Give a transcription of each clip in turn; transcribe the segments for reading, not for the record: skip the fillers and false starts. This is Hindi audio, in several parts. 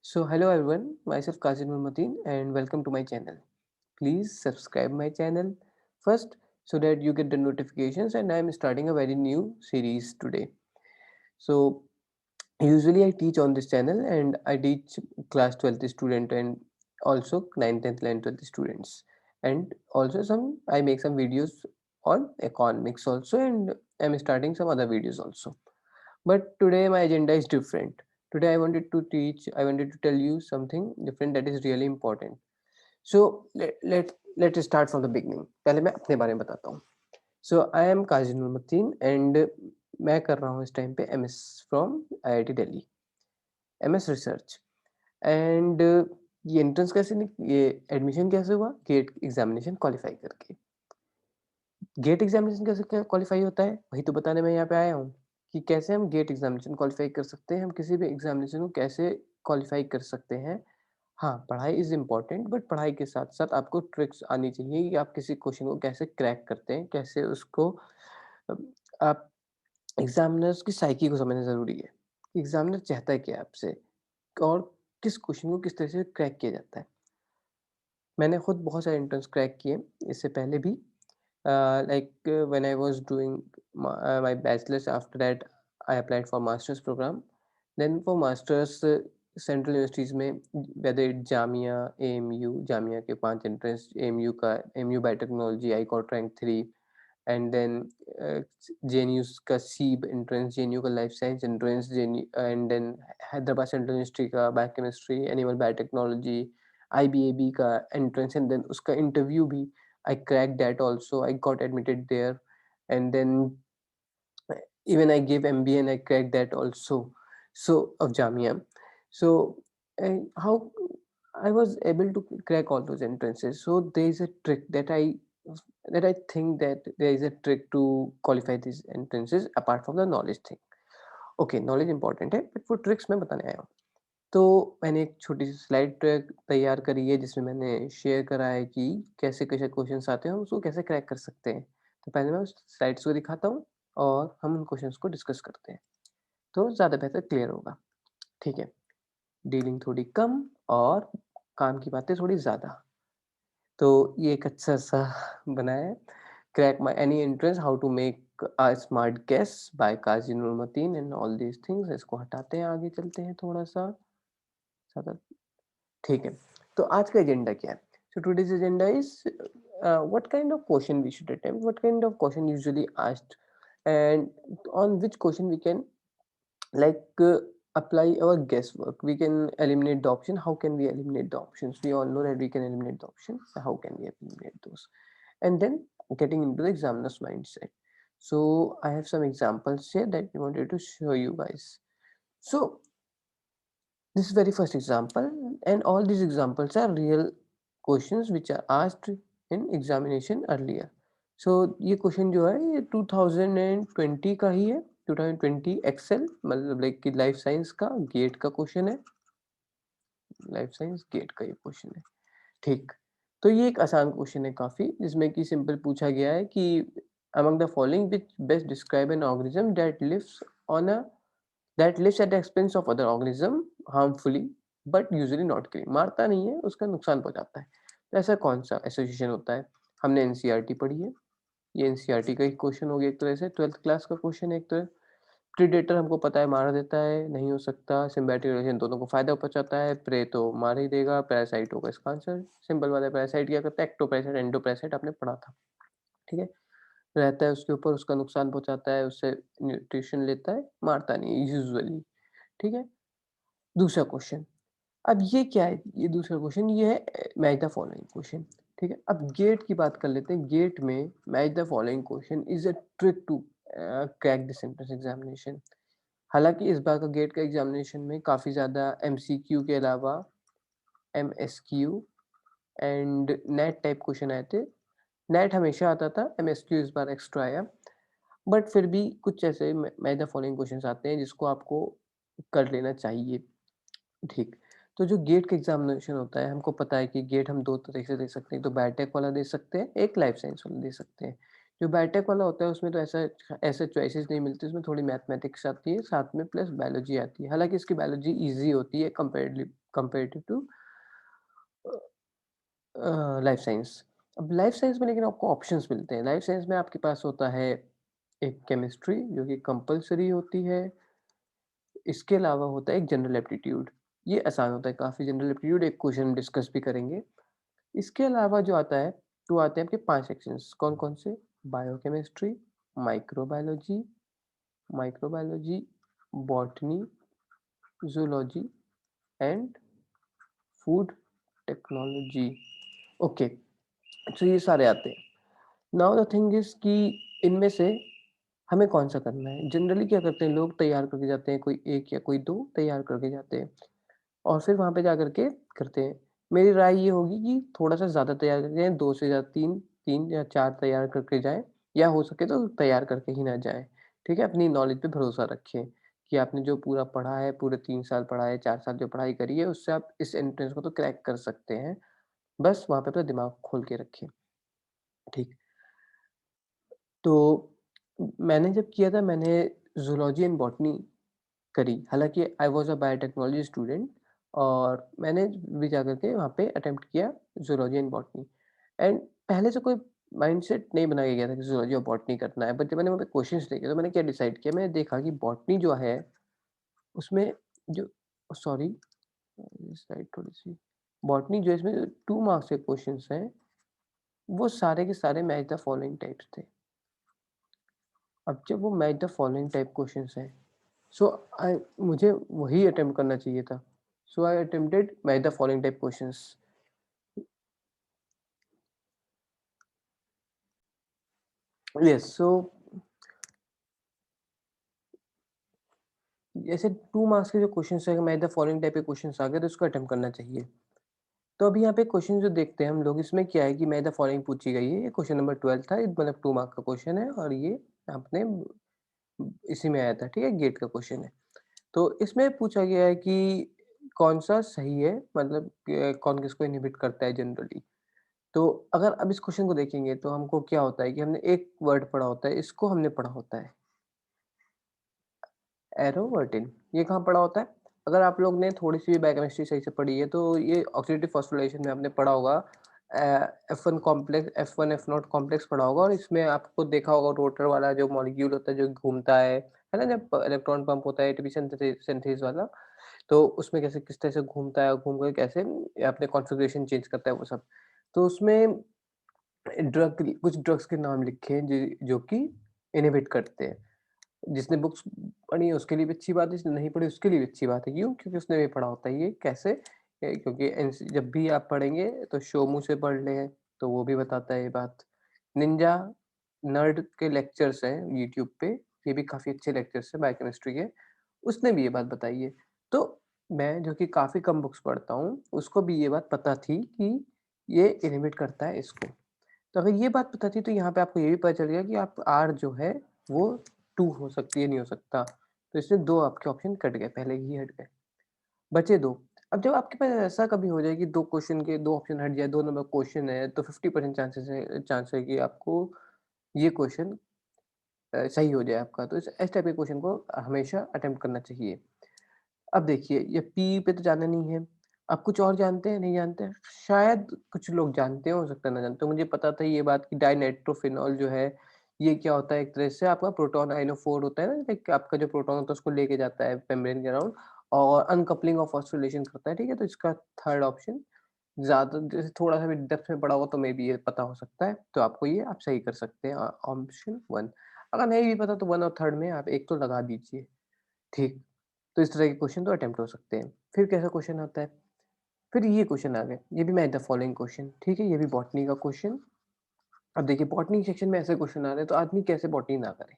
So hello everyone, myself Kazim Muhammadin and welcome to my channel. Please subscribe my channel first so that you get the notifications and I am starting a very new series today. So usually I teach on this channel and I teach class 12th student and also 9th, 10th, 11th, 12th students. And also I make some videos on economics also and I'm starting some other videos also. But today my agenda is different. Today I wanted to tell you something different that is really important. So let's start from the beginning. पहले मैं अपने बारे में बताता हूँ. So I am Kazi Nur Mateen and मैं कर रहा हूँ इस टाइम पे MS from IIT Delhi, MS research. And ये एंट्रेंस ये एडमिशन कैसे हुआ? गेट एग्जामिनेशन क्वालिफाई करके. गेट एग्जामिनेशन कैसे क्वालिफाई होता है वही तो बताने मैं यहाँ पे आया हूँ कि कैसे हम गेट एग्जामिनेशन क्वालिफाई कर सकते हैं, हम किसी भी एग्जामिनेशन को कैसे क्वालिफाई कर सकते हैं. हाँ, पढ़ाई इज इम्पॉर्टेंट बट पढ़ाई के साथ साथ आपको ट्रिक्स आनी चाहिए कि आप किसी क्वेश्चन को कैसे क्रैक करते हैं, कैसे उसको आप एग्जामिनर्स की साइकी को समझना ज़रूरी है. एग्जामिनर चाहता है क्या आपसे और किस क्वेश्चन को किस तरह से क्रैक किया जाता है. मैंने खुद बहुत सारे एंट्रेंस क्रैक किए इससे पहले भी. Like when I was doing my bachelor's, after that I applied for master's program. Then for master's central universities में whether it Jamia, AMU, Jamia के 5 एंट्रेंस, AMU का AMU biotechnology I got rank 3 and then JNU का सीब एंट्रेंस, JNU का life science entrance, JNU and then Hyderabad central university का बायोकेमिस्ट्री, एनिमल बायोटेक्नोलॉजी, IBAB का एंट्रेंस एंड देन उसका इंटरव्यू भी I cracked that also. I got admitted there, and then even I gave MBA and I cracked that also. So of Jamia. So how I was able to crack all those entrances. So there is a trick that I think that there is a trick to qualify these entrances apart from the knowledge thing. Okay, knowledge important है, but वो tricks मैं बताने आया हूँ. तो मैंने एक छोटी सी स्लाइड ट्रैक तैयार करी है जिसमें मैंने शेयर करा है कि कैसे-कैसे क्वेश्चन्स आते हैं, हम उसको कैसे क्रैक कर सकते हैं। तो पहले मैं उस स्लाइड्स को दिखाता हूँ और हम उन क्वेश्चन्स को डिस्कस करते हैं, तो ज़्यादा बेहतर क्लियर होगा। ठीक है, डीलिंग थोड़ी कम और काम की बातें थोड़ी ज़्यादा। तो ये एक अच्छा-सा बना है, crack my any entrance, how to make a smart guess by Kazi Noor Mateen and all these things. इसको हटाते हैं, आगे चलते हैं थोड़ा-सा, ज़्यादा ठीक है, तो आज का एजेंडा क्या है? So today's agenda is what kind of question we should attempt, what kind of question usually asked and on which question we can like apply our guesswork. We can eliminate the option. How can we eliminate the options? We all know that we can eliminate the options. So how can we eliminate those? And then getting into the examiner's mindset. So I have some examples here that we wanted to show you guys. So this is very first example, and all these examples are real questions which are asked in examination earlier. So ये क्वेश्चन जो है ये 2020 का ही है, 2020 एक्सेल मतलब लाइक कि लाइफ साइंस का गेट का क्वेश्चन है, लाइफ साइंस गेट का ये क्वेश्चन है. ठीक, तो ये एक आसान क्वेश्चन है काफी, जिसमें कि सिंपल पूछा गया है कि among the following which best describe an organism on a that lives at the expense of other organism harmfully but usually not killing. मारता नहीं है, उसका नुकसान पहुंचाता है. तो ऐसा कौन सा एसोसिएशन होता है? हमने एनसीईआरटी पढ़ी है, ये एनसीईआरटी का एक क्वेश्चन हो गया, एक तरह से 12th क्लास का क्वेश्चन है. एक तरह प्रीडेटर हमको पता है मार देता है, नहीं हो सकता. सिम्बायोटिक रिलेशन दोनों को फायदा पहुंचाता है. प्रे तो मार ही देगा. पैरासाइट होगा इसका आंसर. सिंपल बात है, पैरासाइट क्या करता है? एक्टोपैरासाइट, एंडोपैरासाइट आपने पढ़ा था. ठीक है, रहता है उसके ऊपर, उसका नुकसान पहुंचाता है, उससे न्यूट्रिशन लेता है, मारता नहीं है यूजुअली. ठीक है, दूसरा क्वेश्चन. अब ये क्या है? ये दूसरा क्वेश्चन ये है मैच द फॉलोइंग क्वेश्चन. ठीक है, अब गेट की बात कर लेते हैं. गेट में match the following question is a trick to crack the entrance examination. हालांकि इस बार का गेट का एग्जामिनेशन में काफी ज्यादा एमसीक्यू के अलावा MSQ and net type question आए थे. नेट हमेशा आता था, एमएसक्यू इस बार एक्स्ट्रा आया. बट फिर भी कुछ ऐसे मैच द फॉलोइंग क्वेश्चंस आते हैं जिसको आपको कर लेना चाहिए. ठीक। तो जो गेट का एग्ज़ामिनेशन होता है, हमको पता है कि गेट हम 2 तरह से दे सकते हैं, तो बायोटेक वाला दे सकते हैं, एक लाइफ साइंस वाला दे सकते हैं. जो बायोटेक वाला होता है उसमें तो ऐसा ऐसे चॉइसेस नहीं मिलती, उसमें थोड़ी मैथमेटिक्स आती है, साथ में प्लस बायोलॉजी आती है. हालाँकि इसकी बायोलॉजी ईज़ी होती है comparatively comparative to life science. अब लाइफ साइंस में लेकिन आपको ऑप्शंस मिलते हैं। लाइफ साइंस में आपके पास होता है एक केमिस्ट्री जो कि कंपल्सरी होती है, इसके अलावा होता है एक जनरल एप्टीट्यूड, ये आसान होता है काफ़ी। जनरल एप्टीट्यूड एक क्वेश्चन हम डिस्कस भी करेंगे। इसके अलावा जो आता है, तो आते हैं आपके 5 सेक्शंस कौन-कौन से? Biochemistry, microbiology microbiology, botany, zoology and food technology. Okay, तो ये सारे आते हैं। नाउ द थिंग इज़ कि इनमें से हमें कौन-सा करना है? जनरली क्या करते हैं लोग, तैयार करके जाते हैं, कोई 1 या कोई 2 तैयार करके जाते हैं और फिर वहाँ पे जा कर के करते हैं। मेरी राय ये होगी कि थोड़ा-सा ज़्यादा तैयार करके जाएँ, 2 से ज़्यादा 3 या 4 तैयार करके जाएँ, या हो सके तो तैयार करके ही ना जाएँ। ठीक है? अपनी नॉलेज पे भरोसा रखें कि आपने जो पूरा पढ़ा है, पूरे 3 साल पढ़ा है, 4 साल जो पढ़ाई करी है, उससे आप इस एंट्रेंस को तो क्रैक कर सकते हैं। बस वहाँ पे अपना दिमाग खोल के रखें। ठीक। तो मैंने जब किया था, मैंने ज़ूलॉजी एंड बॉटनी करी। हालाँकि I was a biotechnology student और मैंने भी जाकर के वहाँ पे अटेम्प्ट किया ज़ूलॉजी एंड बॉटनी। एंड पहले से कोई माइंडसेट नहीं बनाया गया था कि ज़ूलॉजी और बॉटनी करना है। बट जब मैंने वहाँ पे क्वेश्चन्स देखे तो मैंने क्या डिसाइड किया, मैंने देखा कि बॉटनी जो है उसमें जो सॉरी स्लाइड थोड़ी-सी, बॉटनी जो है इसमें 2 मार्क्स के क्वेश्चन्स हैं, वो सारे के सारे मैच द फॉलोइंग टाइप्स थे। अब जब वो match the following type questions हैं, सो आई मुझे वही अटेम्प्ट करना चाहिए था। So I attempted match the following type questions. Yes, so जैसे 2 मार्क्स के जो क्वेश्चन्स हैं, मैच द फॉलोइंग टाइप के क्वेश्चन्स आ गए तो उसको अटेम्प्ट करना चाहिए। तो अभी यहाँ पे क्वेश्चन जो देखते हैं हम लोग, इसमें क्या है कि मैच द फॉलोइंग पूछी गई है। ये क्वेश्चन नंबर 12 था, ये मतलब 2 मार्क का क्वेश्चन है और ये आपने इसी में आया था, ठीक है? गेट का क्वेश्चन है। तो इसमें पूछा गया है कि कौन-सा सही है, मतलब कौन किसको इनहिबिट करता है जनरली। तो अगर अब इस क्वेश्चन को देखेंगे तो हमको क्या होता है कि हमने एक वर्ड पढ़ा होता है, इसको हमने पढ़ा होता है एरोवर्टिन। ये कहाँ पढ़ा होता है? अगर आप लोग ने थोड़ी-सी भी बायोकेमिस्ट्री सही से पढ़ी है तो ये ऑक्सीडेटिव फॉस्फोराइलेशन में आपने पढ़ा होगा। F1 complex, F1 F not complex पढ़ा होगा और इसमें आपको देखा होगा रोटर वाला जो मॉलिक्यूल होता है जो घूमता है ना? जब इलेक्ट्रॉन पंप होता है एटीपी सिंथेसिस वाला, तो उसमें कैसे किस तरह से घूमता है और घूम कर कैसे अपने कॉन्फ़िगरेशन चेंज करता है वो सब। तो उसमें कुछ ड्रग्स के नाम लिखे हैं जो कि इन्हिबिट करते हैं। जिसने बुक्स पढ़ी है उसके लिए भी अच्छी बात है, जिसने नहीं पढ़ी उसके लिए भी अच्छी बात है। क्यों? क्योंकि उसने भी पढ़ा होता है ये कैसे, क्योंकि एनसी जब भी आप पढ़ेंगे तो शोमू से पढ़ लें, तो वो भी बताता है ये बात। निंजा नर्ड के लेक्चर्स हैं यूट्यूब पे, ये भी काफ़ी अच्छे लेक्चर्स हैं बायोकेमिस्ट्री के, उसने भी ये बात बताई है। तो मैं जो कि काफ़ी कम बुक्स पढ़ता हूँ, उसको भी ये बात पता थी कि ये इन्हिबिट करता है इसको। तो अगर ये बात पता थी तो यहाँ पे आपको ये भी पता चल गया कि आप R जो है वो 2 हो सकती है, नहीं हो सकता। तो इससे 2 आपके ऑप्शन कट गए, पहले ही हट गए, बचे 2। अब जब आपके पास ऐसा कभी हो जाए कि 2 क्वेश्चन के 2 ऑप्शन हट जाए, 2 नंबर क्वेश्चन है, तो 50% चांस है कि आपको ये क्वेश्चन सही हो जाए आपका। तो इस टाइप के क्वेश्चन को हमेशा अटेम्प्ट करना चाहिए। अब देखिए, ये पी पे तो जाना नहीं है। आप कुछ और जानते हैं, नहीं जानते हैं? शायद कुछ लोग जानते हो सकता है ना जानते हो। मुझे पता था ये बात कि डाइनाइट्रोफिनॉल जो है, ये क्या होता है, एक तरह से आपका प्रोटॉन आइनोफोर होता है ना, लाइक आपका जो प्रोटॉन होता है उसको लेके जाता है मेम्ब्रेन के अराउंड और अनकपलिंग ऑफ फॉस्फोरिलेशन करता है, ठीक है? तो इसका थर्ड ऑप्शन ज़्यादा जैसे थोड़ा-सा भी डेप्थ में पढ़ा होगा तो मेबी ये पता हो सकता है। तो आपको ये आप सही कर सकते हैं ऑप्शन 1। अगर नहीं भी पता तो 1 और थर्ड में आप 1 तो लगा दीजिए, ठीक? तो इस तरह के क्वेश्चन तो अटेम्प्ट हो सकते हैं। फिर कैसा क्वेश्चन आता है? फिर ये क्वेश्चन आ गए, ये भी मैच द फॉलोइंग क्वेश्चन, ठीक है? ये भी बॉटनी का क्वेश्चन। अब देखिए बॉटनी सेक्शन में ऐसे क्वेश्चन आ रहे हैं तो आदमी कैसे बॉटनी ना करे?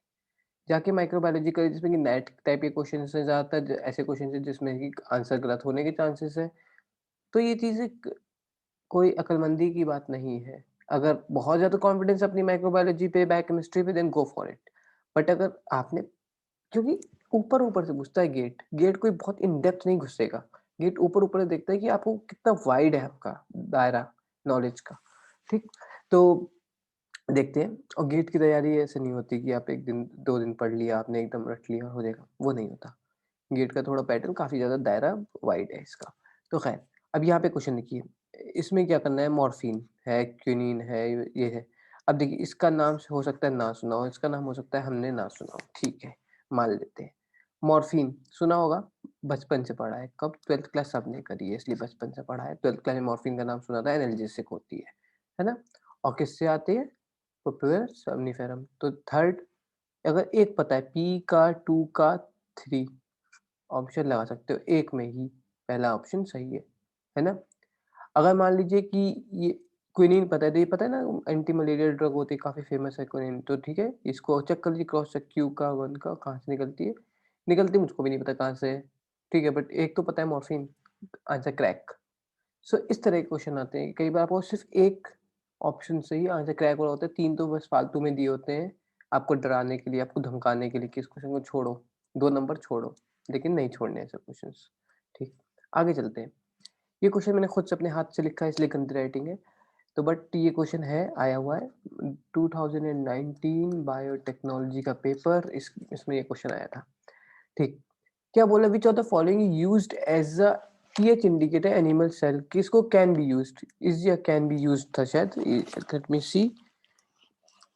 जाके माइक्रोबायोलॉजी करे जिसमें कि नेट टाइप के क्वेश्चन्स हैं, ज़्यादातर ऐसे क्वेश्चन हैं जिसमें कि आंसर गलत होने के चांसेस हैं। तो ये चीज़ें कोई अक्लमंदी की बात नहीं है। अगर बहुत ज़्यादा कॉन्फिडेंस अपनी माइक्रोबायोलॉजी पे, बायोकेमिस्ट्री पे, then go for it. But अगर आपने, क्योंकि ऊपर-ऊपर से पूछता है गेट, गेट कोई बहुत इन डेप्थ नहीं घुसेगा। गेट ऊपर-ऊपर से देखता है कि आपको कितना वाइड है आपका दायरा नॉलेज का, ठीक? तो देखते हैं। और गेट की तैयारी ऐसे नहीं होती कि आप 1 दिन, 2 दिन पढ़ लिया आपने, एकदम रट लिया हो जाएगा, वो नहीं होता। गेट का थोड़ा पैटर्न काफ़ी ज़्यादा दायरा वाइड है इसका। तो खैर, अब यहाँ पे क्वेश्चन देखिए, इसमें क्या करना है, मॉर्फिन है, क्विनीन है, ये है। अब देखिए इसका नाम हो सकता है ना सुना हो, इसका नाम हो सकता है हमने ना सुना हो, ठीक है, मान लेते हैं। मॉर्फिन सुना होगा, बचपन से पढ़ा है, कब 12th क्लास सबने करी है इसलिए बचपन से पढ़ा है। 12th क्लास में मॉर्फिन का नाम सुना था, एनाल्जेसिक होती है ना? और किससे आती है? Popular somniferum. तो थर्ड, अगर एक पता है, पी का, 2 का, 3 ऑप्शन लगा सकते हो, एक में ही पहला ऑप्शन सही है ना? अगर मान लीजिए कि ये क्विनीन पता है, तो ये पता है ना एंटी मलेरियल ड्रग होती है, काफ़ी फेमस है क्विनीन, तो ठीक है, इसको चेक कर लीजिए, क्रॉस चेक क्यू का, 1 का कहाँ से निकलती है? निकलती मुझको भी नहीं पता कहाँ से है, ठीक है, बट एक तो पता है मॉर्फिन, आंसर क्रैक। सो इस तरह के क्वेश्चन आते हैं, कई बार आपको सिर्फ़ एक ऑप्शन से ही आंसर क्रैक हो रहा होता है, 3 तो बस फालतू में दिए होते हैं, आपको डराने के लिए, आपको धमकाने के लिए कि इस क्वेश्चन को छोड़ो, 2 नंबर छोड़ो, लेकिन नहीं छोड़ने ऐसे क्वेश्चंस, ठीक। आगे चलते हैं। ये क्वेश्चन मैंने खुद से अपने हाथ से लिखा है इसलिए गंदी राइटिंग है। तो बट ये क्वेश्चन है, आया हुआ है 2019 बायोटेक्नोलॉजी का पेपर, इसमें ये क्वेश्चन आया था। ठीक। क्या बोला, which of the following used as a pH indicator animal cell, किसको कैन बी यूज्ड, इज या कैन बी यूज्ड था शायद, let me see,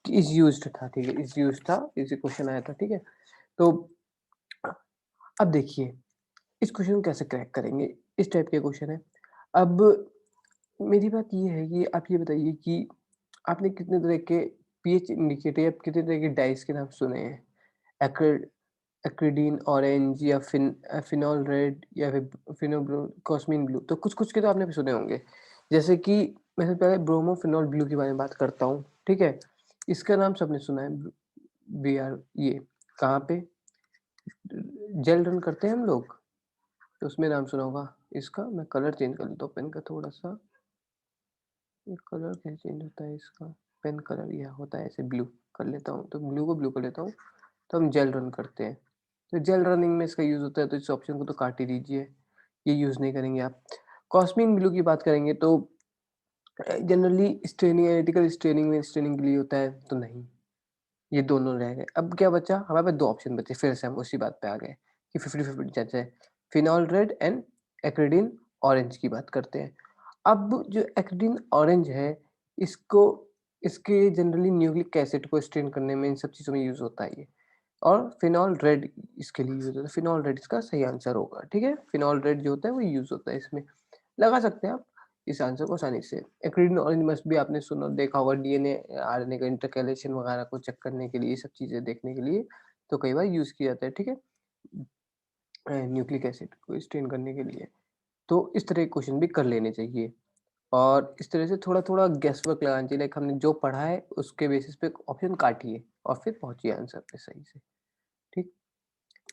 is used था, ठीक है, इज यूज्ड था, इसी क्वेश्चन आया था, ठीक है। तो अब देखिए इस क्वेश्चन को कैसे क्रैक करेंगे, इस टाइप के क्वेश्चन है। अब मेरी बात ये है कि आप ये बताइए कि आपने कितने तरह के पीएच इंडिकेटर या कितने तरह के डाइस के नाम सुने हैं? एक्रिड एक्रिडीन ऑरेंज या फिनोल रेड या फिर फिनोब्रो कॉस्मिन ब्लू, तो कुछ-कुछ के तो आपने भी सुने होंगे। जैसे कि मैं सबसे पहले ब्रोमोफिनोल ब्लू के बारे में बात करता हूँ, ठीक है? इसका नाम सबने सुना है, बीआर, ये कहाँ पे जेल रन करते हैं हम लोग, तो उसमें नाम सुना होगा इसका। मैं कलर चेंज कर लेता हूँ पेन का थोड़ा-सा। ये कलर कैसे चेंज होता है इसका? पेन कलर यह होता है ऐसे, ब्लू कर लेता हूँ, तो ब्लू को ब्लू कर लेता हूँ, तो हम जेल रन करते हैं। तो जेल रनिंग में इसका यूज़ होता है, तो इस ऑप्शन को तो काट ही दीजिए, ये यूज़ नहीं करेंगे आप। कॉस्मिन ब्लू की बात करेंगे तो जनरली स्ट्रेनिंग, एनालिटिकल स्ट्रेनिंग में स्ट्रेनिंग के लिए होता है, तो नहीं, ये दोनों रह गए। अब क्या बचा? हमारे पास 2 ऑप्शन बचे, फिर से हम उसी बात पे आ गए कि 50-50 जैसे फिनोल रेड एंड एक्रिडीन ऑरेंज की बात करते हैं। अब जो एक्रिडीन ऑरेंज है, इसको इसके जनरली न्यूक्लिक एसिड को स्टेन करने में, इन सब चीज़ों में यूज़ होता है ये। और फिनोल रेड इसके लिए यूज़ होता है, फिनोल रेड इसका सही आंसर होगा, ठीक है? फिनोल रेड जो होता है वो यूज़ होता है इसमें। लगा सकते हैं आप इस आंसर को आसानी से। एक्रिडीन ऑरेंज मस्ट भी आपने सुना देखा होगा, डीएनए, आरएनए का इंटरकैलेशन वगैरह को चेक करने के लिए, ये सब चीज़ें देखने के लिए, तो कई बार यूज़ किया जाता है, ठीक है? न्यूक्लिक एसिड को स्टेन करने के लिए। तो इस तरह के क्वेश्चन भी कर लेने चाहिए और इस तरह से थोड़ा-थोड़ा गेस वर्क लगाना चाहिए, लाइक हमने जो पढ़ा है उसके बेसिस पे ऑप्शन काटिए और फिर पहुँचिए आंसर पे सही से, ठीक?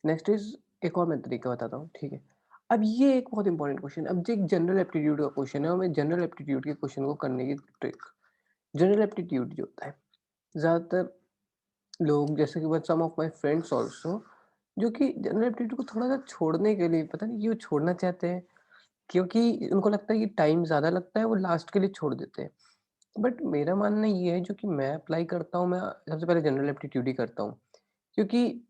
नेक्स्ट इज़, एक और मैं तरीका बताता हूँ, ठीक है? अब ये एक बहुत इंपॉर्टेंट क्वेश्चन है, अब जो एक जनरल एप्टीट्यूड का क्वेश्चन है और मैं जनरल एप्टीट्यूड के क्वेश्चन को करने की ट्रिक। जनरल एप्टीट्यूड जो होता है, ज़्यादातर लोग, जैसे कि what some of my friends also, जो कि जनरल एप्टीट्यूड को थोड़ा-सा छोड़ने के लिए, पता नहीं क्यों छोड़ना चाहते हैं, क्योंकि उनको लगता है कि टाइम ज़्यादा लगता है, वो लास्ट के लिए छोड़ देते हैं। बट मेरा मानना ये है, जो कि मैं अप्लाई करता हूँ, मैं सबसे पहले जनरल एप्टीट्यूड ही करता हूँ। क्योंकि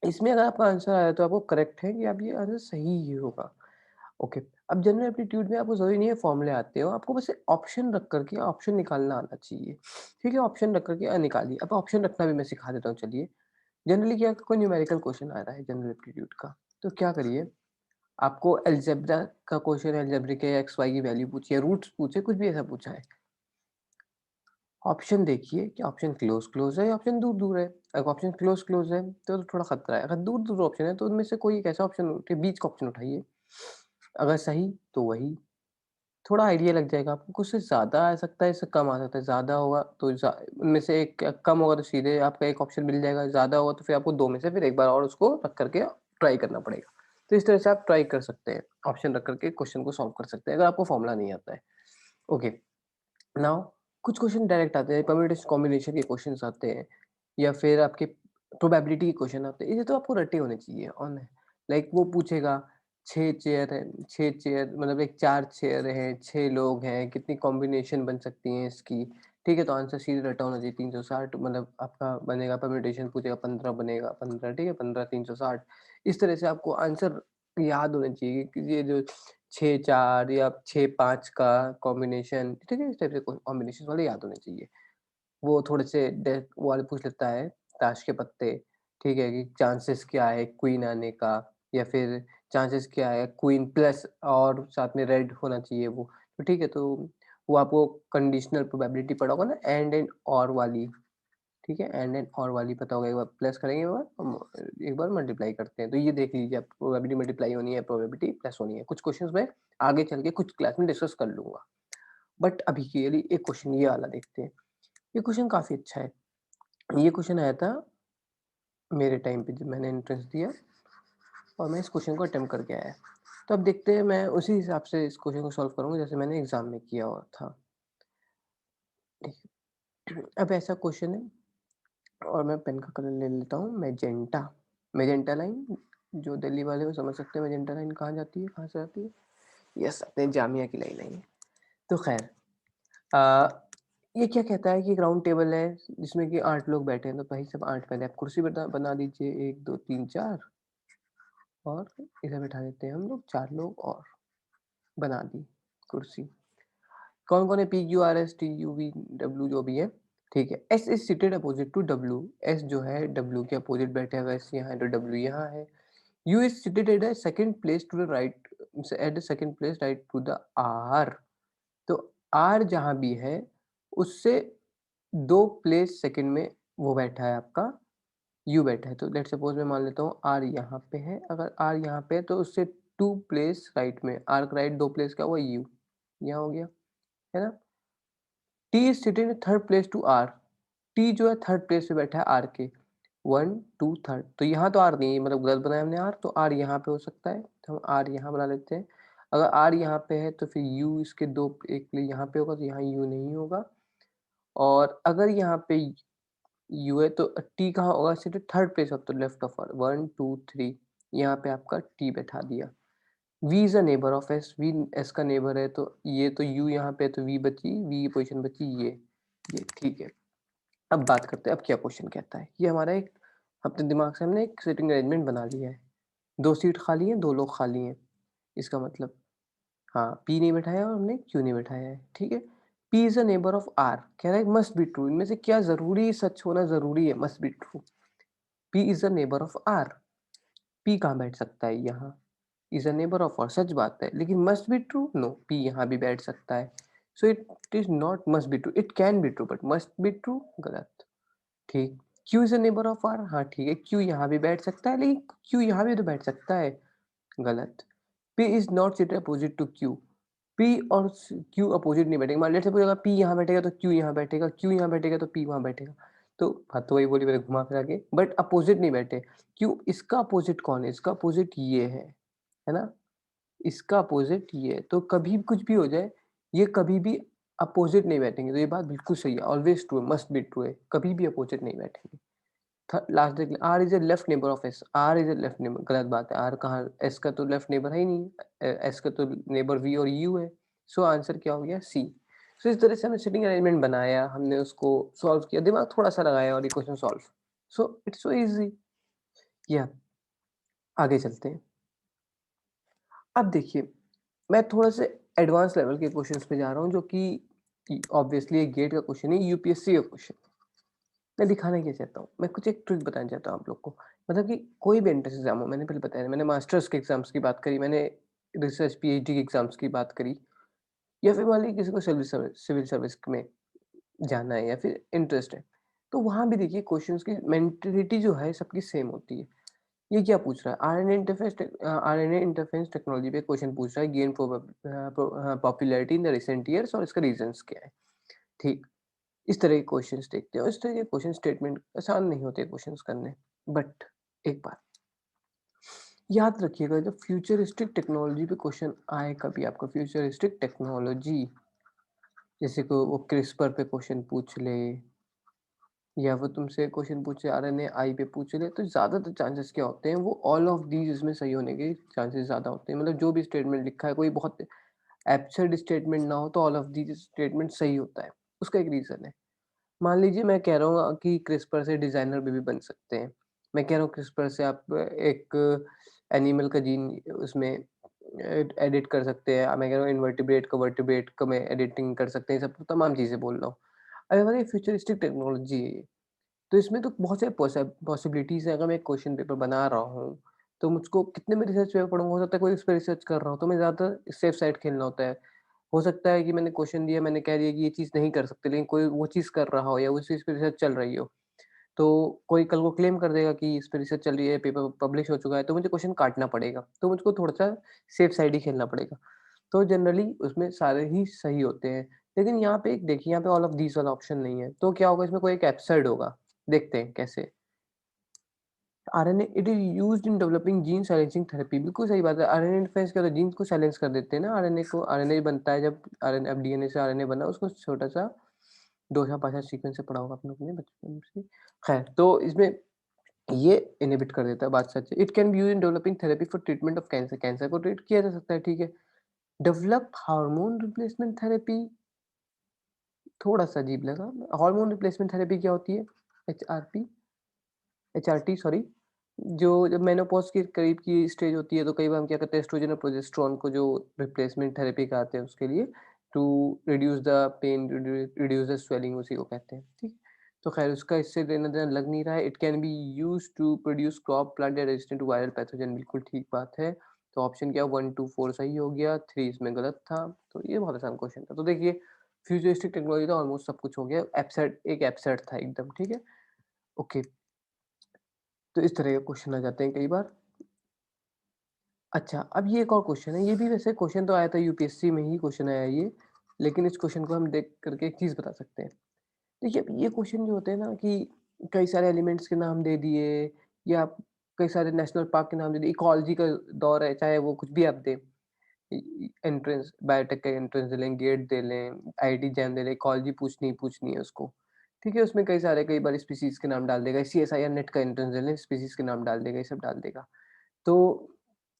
इसमें अगर आपका आंसर आया तो आपको करेक्ट है कि आप ये आंसर सही ही होगा। ओके, अब जनरल एप्टीट्यूड में आपको ज़रूरी नहीं है फॉर्मूले आते हो, आपको बस ऑप्शन रख कर के ऑप्शन निकालना आना चाहिए। ठीक है, ऑप्शन रख कर के निकालिए। अब ऑप्शन रखना भी मैं सिखा देता हूँ, चलिए। जनरली क्या, कोई न्यूमेरिकल क्वेश्चन आ रहा है जनरल एप्टीट्यूड का, तो क्या करिए, आपको अलजेब्रा का क्वेश्चन है, अलजेब्रिक है, एक्स वाई की वैल्यू पूछी है, रूट्स पूछे, कुछ भी ऐसा पूछा है। ऑप्शन देखिए कि ऑप्शन क्लोज़ है या ऑप्शन दूर-दूर है। अगर ऑप्शन क्लोज़ है तो थोड़ा खतरा है। अगर दूर-दूर ऑप्शन है तो उनमें से कोई एक ऐसा ऑप्शन उठिए, बीच का ऑप्शन उठाइए। अगर सही तो वही, थोड़ा आइडिया लग जाएगा आपको। कुछ से ज़्यादा आ सकता है, इससे कम आ सकता है। ज़्यादा होगा तो उनमें से एक, कम होगा तो सीधे आपका एक ऑप्शन मिल जाएगा, ज़्यादा होगा तो फिर आपको 2 में से फिर एक बार और उसको रख करके ट्राई करना पड़ेगा। तो इस तरह से आप ट्राई कर सकते हैं, ऑप्शन रख करके क्वेश्चन को सॉल्व कर सकते हैं, अगर आपको फॉर्मूला नहीं आता है। ओके। नाउ कुछ क्वेश्चन डायरेक्ट आते हैं, परम्यूटेशन कॉम्बिनेशन के क्वेश्चंस आते हैं या फिर आपके प्रोबेबिलिटी के क्वेश्चन आते हैं। ये तो आपको रटे होने चाहिए ऑन, लाइक वो पूछेगा 6 चेयर है, 6 चेयर मतलब एक 4 चेयर हैं, 6 लोग हैं, कितनी कॉम्बिनेशन बन सकती हैं इसकी, ठीक है? तो आंसर सीधे रटा होना चाहिए, 360 मतलब आपका बनेगा, परम्यूटेशन पूछेगा 15 बनेगा, 15 ठीक है, 15 360, इस तरह से आपको आंसर याद होने चाहिए कि ये जो 6-4 या 6-5 का कॉम्बिनेशन, ठीक है? इस टाइप से कॉम्बिनेशन वाले याद होने चाहिए। वो थोड़े से डेथ वो वाले पूछ लेता है, ताश के पत्ते, ठीक है? कि चांसेस क्या है क्वीन आने का, या फिर चांसेस क्या है क्वीन प्लस और साथ में रेड होना चाहिए वो। तो ठीक है, तो वो आपको कंडीशनल प्रोबेबिलिटी पढ़ा होगा ना, एंड और वाली, ठीक है? एंड और वाली पता होगा, एक बार प्लस करेंगे, एक बार मल्टीप्लाई करते हैं। तो ये देख लीजिए, आप प्रोबेबिलिटी मल्टीप्लाई होनी है, प्रोबेबिलिटी प्लस होनी है। कुछ क्वेश्चंस मैं आगे चल के कुछ क्लास में डिस्कस कर लूँगा। बट अभी के लिए एक क्वेश्चन ये वाला देखते हैं। ये क्वेश्चन काफ़ी अच्छा है। ये क्वेश्चन आया था मेरे टाइम पे जब मैंने एंट्रेंस दिया, और मैं इस क्वेश्चन को अटेम्प्ट करके आया। तो अब देखते हैं, मैं उसी हिसाब से इस क्वेश्चन को सॉल्व करूँगा जैसे मैंने एग्ज़ाम में किया हुआ था। ठीक है। अब ऐसा क्वेश्चन है, और मैं पेन का कलर ले लेता हूँ मैजेंटा। मैजेंटा लाइन, जो दिल्ली वाले वो समझ सकते हैं मैजेंटा लाइन कहाँ जाती है, कहाँ से आती है। यस, अपने जामिया की लाइन है ये। तो खैर, अ, ये क्या कहता है कि एक राउंड टेबल है जिसमें कि 8 लोग बैठे हैं। तो भाई साहब 8 पहले आप कुर्सी बना बना दीजिए, 1 2 3 4, और इधर बैठा देते हैं हम लोग 4 लोग और। बना दी कुर्सी। कौन-कौन है? P, Q, R, S, T, U, V, W जो भी है, ठीक है। S is seated opposite to W. S जो है डब्ल्यू के अपोजिट बैठा हुआ है, एस यहाँ है तो डब्ल्यू यहाँ है। U is seated at a second place to the right, at the second place right to the R. तो आर जहाँ भी है, उससे 2 प्लेस सेकंड में वो बैठा है आपका, यू बैठा है। तो लेट्स सपोज़ मैं मान लेता हूँ आर यहाँ पे है, अगर आर यहाँ पे है तो उससे 2 प्लेस राइट में, आर का राइट 2 प्लेस क्या हुआ, यू, यहाँ हो गया, है ना? T is sitting third place to R. T जो है थर्ड प्लेस पे बैठा है आर के, 1 2 थर्ड। तो यहाँ तो आर नहीं है, मतलब गलत बनाया हमने आर, तो आर यहाँ पे हो सकता है, तो हम आर यहाँ बना लेते हैं। अगर आर यहाँ पे है तो फिर यू इसके दो एक प्लेस यहाँ पे होगा, तो यहाँ यू नहीं होगा। और अगर यहाँ पे यू है तो टी कहाँ होगा, सिर्फ third place of the left of R, 1 2 3, यहाँ पे आपका टी बैठा दिया। V is a neighbour of S, V S का नेबर है, तो ये तो यू यहाँ पे है, तो वी बची, वी की पोजिशन बची ये ठीक है। अब बात करते हैं, अब क्या क्वेश्चन कहता है। ये हमारा एक, अपने दिमाग से हमने एक सीटिंग अरेंजमेंट बना लिया है। 2 सीट खाली हैं, 2 लोग खाली हैं। इसका मतलब, हाँ, पी नहीं बैठाया और हमने क्यू नहीं बैठाया है, ठीक है। P is a neighbour of R, कह रहा है मस्ट बी ट्रू। इनमें से क्या ज़रूरी सच होना ज़रूरी है, must be true. P is a neighbour of R. P कहाँ बैठ सकता है, यहाँ। Is a neighbour of R, सच बात है, लेकिन must be true, no, P यहाँ भी बैठ सकता है। So it is not must be true, it can be true but must be true, गलत। ठीक। Q is a neighbour of R, हाँ ठीक है, क्यू यहाँ भी बैठ सकता है, लेकिन क्यू यहाँ भी तो बैठ सकता है, गलत। P is not seated opposite to Q. P और क्यू अपोजिट नहीं बैठेंगे। मान लेट्स सपोज अगर पी यहाँ बैठेगा तो क्यू यहाँ बैठेगा, क्यू यहाँ बैठेगा तो पी वहाँ बैठेगा। तो बात तो वही बोली मैंने घुमा फिरा के, बट अपोजिट नहीं बैठे। क्यों? इसका अपोजिट कौन है? इसका अपोजिट ये है ना? इसका अपोजिट ये है, तो कभी भी कुछ भी हो जाए, ये कभी भी अपोजिट नहीं बैठेंगे। तो ये बात बिल्कुल सही है, ऑलवेज ट्रू है, मस्ट बी ट्रू है, कभी भी अपोजिट नहीं बैठेंगे। लास्ट देख ले, R is a left neighbour of S. R is a left neighbour, गलत बात है। आर कहाँ, एस का तो लेफ्ट नेबर है ही नहीं, एस का तो नेबर वी और यू है। सो आंसर क्या हो गया, सी। सो इस तरह से हमने सिटिंग अरेंजमेंट बनाया, हमने उसको सॉल्व किया, दिमाग थोड़ा सा लगाया और ये question solve. So it's so easy. या आगे चलते हैं। अब देखिए, मैं थोड़ा से एडवांस लेवल के क्वेश्चंस पे जा रहा हूँ, जो कि ऑब्वियसली एक गेट का क्वेश्चन है, यूपीएससी का क्वेश्चन। मैं दिखाना क्या चाहता हूँ, मैं कुछ एक ट्रिक बताना चाहता हूँ आप लोग को। मतलब कि कोई भी एंट्रेंस एग्जाम हो, मैंने पहले बताया, मैंने मास्टर्स के एग्जाम्स की बात करी, मैंने रिसर्च पीएचडी के एग्जाम्स की बात करी, या फिर मान लीजिए किसी को सिविल सर्विस में जाना है या फिर इंटरेस्ट है, तो वहाँ भी देखिए क्वेश्चंस की मेंटेलिटी जो है सबकी सेम होती है। ये क्या पूछ रहा है, आरएनए इंटरफेरेंस टेक्नोलॉजी पे क्वेश्चन पूछ रहा है, gain popularity in the recent years, और इसका रीजंस क्या है। ठीक, इस तरह के क्वेश्चंस देखते हैं, और इस तरह के क्वेश्चन स्टेटमेंट आसान नहीं होते क्वेश्चंस करने। बट एक बात याद रखिएगा, जब फ्यूचरिस्टिक टेक्नोलॉजी पे क्वेश्चन आए कभी आपका, फ्यूचरिस्टिक टेक्नोलॉजी, जैसे को वो क्रिस्पर पे क्वेश्चन पूछ ले, या वो तुमसे क्वेश्चन पूछे आरएनए आई पे पूछ ले, तो ज़्यादातर चांसेस क्या होते हैं, वो ऑल ऑफ दीज इसमें सही होने के चांसेस ज़्यादा होते हैं। मतलब जो भी स्टेटमेंट लिखा है, कोई बहुत एब्सर्ड स्टेटमेंट ना हो, तो ऑल ऑफ दीज स्टेटमेंट सही होता है। उसका एक रीज़न है। मान लीजिए मैं कह रहा हूँ कि क्रिस्पर से डिज़ाइनर बेबी बन सकते हैं। मैं कह रहा हूँ क्रिस्पर से आप एक एनिमल का जीन उसमें एडिट कर सकते हैं। मैं कह रहा हूँ इनवर्टिब्रेट का वर्टिब्रेट का में एडिटिंग कर सकते हैं, सब तमाम चीज़ें बोल रहा हूँ। अरे भाई फ्यूचरिस्टिक टेक्नोलॉजी है ये। तो इसमें तो बहुत सारी पॉसिबिलिटीज़ हैं। अगर मैं एक क्वेश्चन पेपर बना रहा हूँ, तो मुझको कितने में रिसर्च पेपर पढ़ूँगा, हो सकता है कोई इस पे रिसर्च कर रहा हो, तो मैं ज़्यादा सेफ साइड खेलना होता है। हो सकता है कि मैंने क्वेश्चन दिया, मैंने कह दिया कि ये चीज़ नहीं कर सकते, लेकिन कोई वो चीज़ कर रहा हो या उस चीज़ पे रिसर्च चल रही हो, तो कोई कल को क्लेम कर देगा कि इस पे रिसर्च चल रही है, पेपर पब्लिश हो चुका है, तो मुझे क्वेश्चन काटना पड़ेगा। तो मुझको थोड़ा-सा सेफ साइड ही खेलना पड़ेगा। तो जनरली उसमें सारे ही सही होते हैं। लेकिन यहाँ पे एक देखिए, यहाँ पे ऑल ऑफ दीज़ वाला ऑप्शन नहीं है, तो क्या होगा, इसमें कोई एक एब्सर्ड होगा। देखते हैं कैसे। RNA it is used in developing gene silencing therapy. बिल्कुल सही बात है। आरएनए इंटरफेरेंस क्या होता है, जीन्स को साइलेंस कर देते हैं ना आरएनए को। आरएनए बनता है जब आरएनए, अब डीएनए से आरएनए बना, उसको छोटा-सा 2 या 5 सीक्वेंस से पढ़ा होगा आप लोगों ने बचपन से। खैर, तो इसमें ये इन्हिबिट कर देता है, बात सच है। It can be used in developing therapy for treatment of cancer. Cancer को ट्रीट किया जा सकता है, ठीक है। डेवलप हार्मोन रिप्लेसमेंट थेरेपी, थोड़ा-सा अजीब लगा। हार्मोन रिप्लेसमेंट थेरेपी क्या होती है? HRP HRT sorry. जो जब मेनोपॉज़ के करीब की स्टेज होती है, तो कई बार हम क्या करते हैं, एस्ट्रोजन और प्रोजेस्टेरोन को जो रिप्लेसमेंट थेरेपी कराते हैं उसके लिए, to reduce the pain, reduce the swelling, उसी को कहते हैं, ठीक। तो खैर उसका इससे लेना-देना लग नहीं रहा है। It can be used to produce crop plant resistant to viral pathogen. बिल्कुल ठीक बात है। तो ऑप्शन क्या 1, 2, 4 सही हो गया, 3 इसमें गलत था। तो ये बहुत आसान क्वेश्चन था। तो देखिए, फ्यूचरिस्टिक टेक्नोलॉजी तो ऑलमोस्ट सब कुछ हो गया। एब्सर्ड, एक एब्सर्ड था एकदम, ठीक है। ओके। तो इस तरह के क्वेश्चन आ जाते हैं कई बार। अच्छा, अब ये एक और क्वेश्चन है, ये भी वैसे क्वेश्चन तो आया था यूपीएससी में ही क्वेश्चन आया ये, लेकिन इस क्वेश्चन को हम देख करके एक चीज़ बता सकते हैं। देखिए, अब ये क्वेश्चन जो होते हैं ना कि कई सारे एलिमेंट्स के नाम दे दिए, या कई सारे नेशनल पार्क के नाम दे दिए, इकोलॉजी का दौर है, चाहे वो कुछ भी आप दें। एंट्रेंस बायोटेक का एंट्रेंस दे लें, गेट दे लें, आईआईटी जैम दे लें, इकोलॉजी पूछनी ही पूछनी है उसको। ठीक है, उसमें कई सारे, कई बार स्पीशीज़ के नाम डाल देगा, सीएसआईआर नेट का एंट्रेंस दे लें, स्पीशीज़ के नाम डाल देगा, ये सब डाल देगा। तो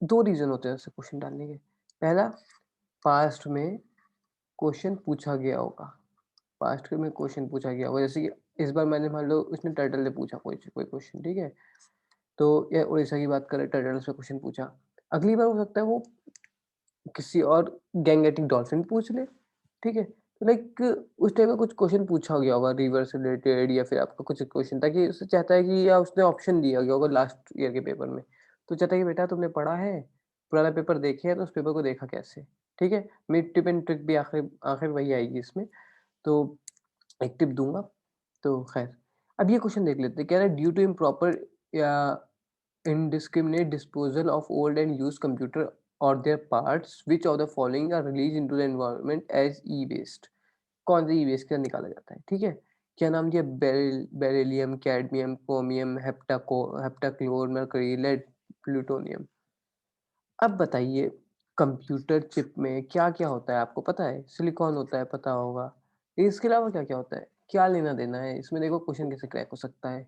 2 रीज़न होते हैं ऐसे क्वेश्चन डालने के। पहला, पास्ट में क्वेश्चन पूछा गया होगा, पास्ट में क्वेश्चन पूछा गया होगा, जैसे कि इस बार मैंने, मान लो उसने टर्टल ने पूछा कोई कोई क्वेश्चन, ठीक है? तो या उड़ीसा की बात करें, टर्टल से क्वेश्चन पूछा। अगली बार हो सकता है वो किसी और गैंगेटिक डॉल्फिन पूछ ले, ठीक है? तो लाइक उस टाइप का कुछ क्वेश्चन पूछा गया होगा रिवर से रिलेटेड, या फिर आपका कुछ क्वेश्चन था कि उससे चाहता है कि, या उसने ऑप्शन दिया गया होगा लास्ट ईयर के पेपर में। तो चाहता है कि बेटा तुमने पढ़ा है, पुराना पेपर देखे है, तो उस पेपर को देखा कैसे? ठीक है? मेरी टिप एंड ट्रिक भी आखिर आखिर वही आएगी इसमें। तो एक टिप दूँगा, तो ख़ैर। अब ये क्वेश्चन देख लेते हैं, कह रहा है ड्यू टू इम्प्रॉपर या indiscriminate disposal of old and used computer or their parts, which of the following are released into the environment as e-waste? कौन सा ई-वेस्ट का निकाला जाता है, ठीक है? क्या नाम दिया, beryllium, cadmium, chromium, heptachlor, mercury, lead, plutonium. अब बताइए, कंप्यूटर चिप में क्या-क्या होता है आपको पता है? सिलिकॉन होता है, पता होगा। इसके अलावा क्या-क्या होता है? क्या लेना-देना है? इसमें देखो क्वेश्चन कैसे क्रैक हो सकता है।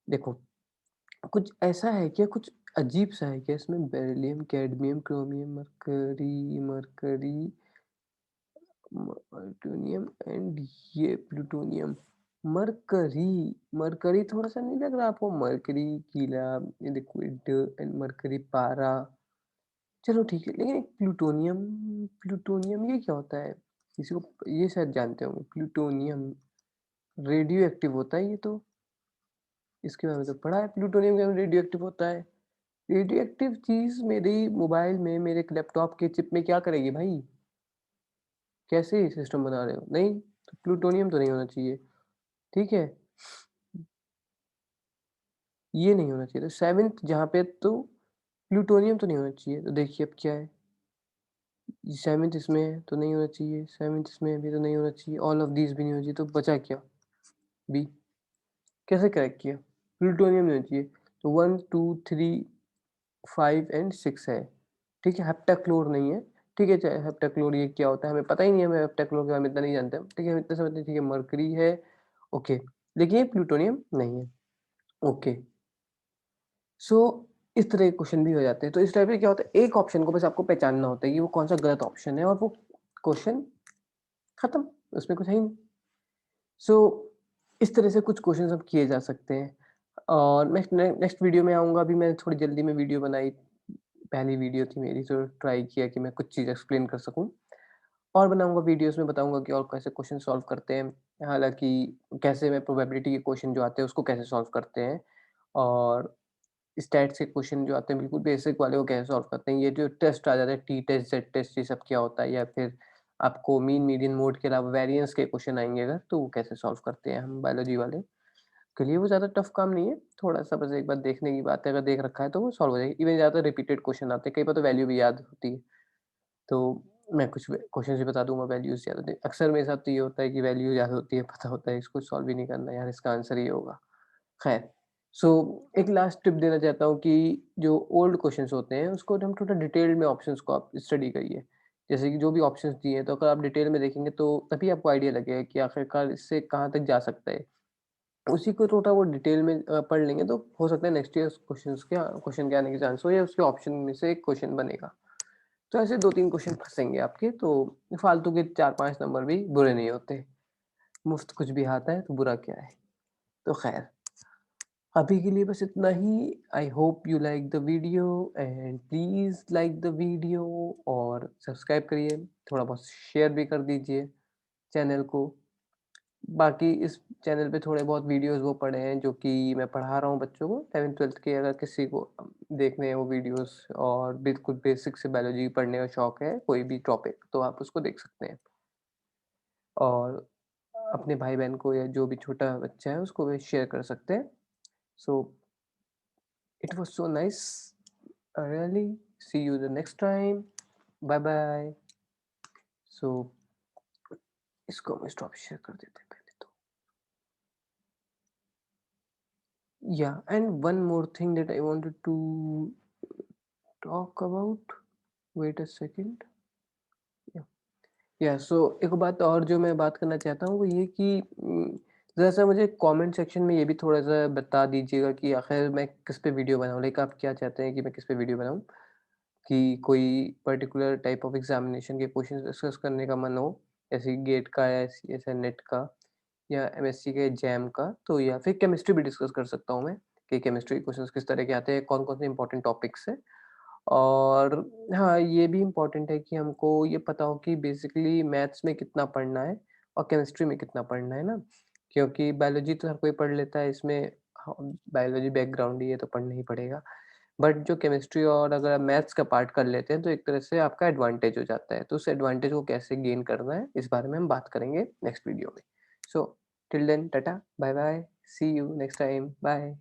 देखो, कुछ ऐसा है क्या, कुछ अजीब-सा है क्या इसमें? Beryllium, cadmium, chromium, mercury, plutonium and ये प्लूटोनियम। मरकरी, मरकरी थोड़ा-सा नहीं लग रहा आपको? मरकरी गीला, लिक्विड एंड मरकरी पारा। चलो ठीक है, लेकिन एक प्लूटोनियम, प्लूटोनियम ये क्या होता है? किसी को ये शायद जानते होंगे, प्लूटोनियम रेडियो एक्टिव होता है ये तो, इसके बारे में तो पढ़ा है, प्लूटोनियम क्या रेडियो एक्टिव होता है। रेडियो एक्टिव चीज़ मेरी मोबाइल में, मेरे लैपटॉप के चिप में क्या करेगी भाई? कैसे सिस्टम बना रहे हो? नहीं, तो प्लूटोनियम तो नहीं होना चाहिए, ठीक है? ये नहीं होना चाहिए, तो 7th जहाँ पे, तो प्लूटोनियम तो नहीं होना चाहिए, तो देखिए अब क्या है? 7th इसमें है, तो नहीं होना चाहिए, 7th इसमें भी तो नहीं होना चाहिए, ऑल ऑफ दीज़ भी नहीं होना चाहिए, तो बचा क्या? बी। कैसे करेक्ट किया? प्लूटोनियम नहीं होना चाहिए, तो 1, 2, 3, 5 एंड 6 है, ठीक है? हेप्टाक्लोर नहीं है, ठीक है? चाहे हेप्टाक्लोर ये क्या होता है, हमें पता ही नहीं है, हमें हेप्टाक्लोर के बारे में इतना नहीं जानते हम, ठीक है? हम इतना समझते हैं, ठीक है, मरकरी है, ओके, लेकिन ये प्लूटोनियम नहीं है, ओके। सो इस तरह के क्वेश्चन भी हो जाते हैं, तो इस टाइप में क्या होता है, एक ऑप्शन को बस आपको पहचानना होता है कि वो कौन-सा गलत ऑप्शन है, और वो क्वेश्चन खत्म, उसमें कुछ है ही नहीं। सो इस तरह से कुछ क्वेश्चंस अब किए जा सकते हैं, और नेक्स्ट वीडियो में आऊँगा, अभी मैंने थोड़ी जल्दी में वीडियो बनाई, पहली वीडियो थी मेरी, तो ट्राई किया कि मैं कुछ चीज़ एक्सप्लेन कर सकूँ। और बनाऊँगा वीडियोज़ में बताऊँगा कि और कैसे क्वेश्चन सॉल्व करते हैं। हालाँकि कैसे मैं प्रोबेबिलिटी के क्वेश्चन जो आते हैं उसको कैसे सॉल्व करते हैं, और स्टैट्स के क्वेश्चन जो आते हैं बिल्कुल बेसिक वाले वो कैसे सॉल्व करते हैं। ये जो टेस्ट आ जाते हैं टी टेस्ट, जेड टेस्ट, ये सब क्या होता है, या फिर आपको मीन, मीडियन, मोड के अलावा वेरिएंस के क्वेश्चन आएँगे अगर, तो वो कैसे सॉल्व करते हैं हम बायोलॉजी वाले। के लिए वो ज़्यादा टफ काम नहीं है, थोड़ा-सा बस एक बार देखने की बात है, अगर देख रखा है तो वो सॉल्व हो जाएगी। इवन ज़्यादातर रिपीटेड क्वेश्चन आते हैं, कई बार तो वैल्यू भी याद होती है। तो मैं कुछ क्वेश्चंस भी बता दूँगा, वैल्यूज़ याद होती है। अक्सर मेरे साथ तो ये होता है कि वैल्यू याद होती है, पता होता है इसको सॉल्व ही नहीं करना यार, इसका आंसर ये होगा। खैर, सो एक लास्ट टिप देना चाहता हूँ कि जो ओल्ड क्वेश्चंस होते हैं उसको हम थोड़ा डिटेल में ऑप्शंस को आप स्टडी करिए। जैसे कि जो भी ऑप्शंस दिए हैं, तो अगर आप डिटेल में देखेंगे तो तभी आपको आइडिया लगेगा कि आखिरकार इससे कहाँ तक जा सकता है। उसी को थोड़ा वो डिटेल में पढ़ लेंगे तो हो सकता है नेक्स्ट ईयर क्वेश्चन के आने के चांस हो, या उसके ऑप्शन में से एक क्वेश्चन बनेगा। तो ऐसे 2-3 क्वेश्चन फँसेंगे आपके, तो फालतू के 4-5 नंबर भी बुरे नहीं होते। मुफ्त कुछ भी आता है तो बुरा क्या है? तो ख़ैर, अभी के लिए बस इतना ही। I hope you like the video, and please like the video और सब्सक्राइब करिए, थोड़ा बहुत शेयर भी कर दीजिए चैनल को। बाकी इस चैनल पे थोड़े बहुत वीडियोज़ वो पड़े हैं जो कि मैं पढ़ा रहा हूँ बच्चों को 11th-12th के, अगर किसी को देखने हैं वो वीडियोज़ और बिल्कुल बेसिक से बायोलॉजी पढ़ने का शौक है, कोई भी टॉपिक, तो आप उसको देख सकते हैं। और अपने भाई-बहन को या जो भी छोटा बच्चा है उसको भी शेयर कर सकते हैं। So it was so nice, really, see you the next time, bye bye. So इसको हम स्टॉप शेयर कर देते हैं पहले तो। Yeah, and one more thing that I wanted to talk about. Wait a second. Yeah. या सो एक बात और जो मैं बात करना चाहता हूँ वो ये कि ज़रा-सा मुझे कमेंट सेक्शन में ये भी थोड़ा-सा बता दीजिएगा कि आखिर मैं किस पे वीडियो बनाऊँ? लाइक आप क्या चाहते हैं कि मैं किस पे वीडियो बनाऊँ? कि कोई पर्टिकुलर टाइप ऑफ एग्ज़ामिनेशन के क्वेश्चंस डिस्कस करने का मन हो, जैसे गेट का या ऐसे नेट का या एमएससी के जैम का, तो या फिर केमिस्ट्री भी डिस्कस कर सकता हूँ मैं, कि केमिस्ट्री के क्वेश्चंस किस तरह के आते हैं, कौन-कौन से इंपॉर्टेंट टॉपिक्स हैं। और हाँ, ये भी इम्पोर्टेंट है कि हमको ये पता हो कि बेसिकली मैथ्स में कितना पढ़ना है और केमिस्ट्री में कितना पढ़ना है ना? क्योंकि बायोलॉजी तो हर कोई पढ़ लेता है, इसमें ह बायोलॉजी बैकग्राउंड ही है तो पढ़ना ही पड़ेगा। बट जो केमिस्ट्री और अगर आप मैथ्स का पार्ट कर लेते हैं तो एक तरह से आपका एडवांटेज हो जाता है। तो उस एडवांटेज को कैसे गेन करना है, इस बारे में हम बात करेंगे नेक्स्ट वीडियो में। So till then tata, bye bye, see you next time, bye.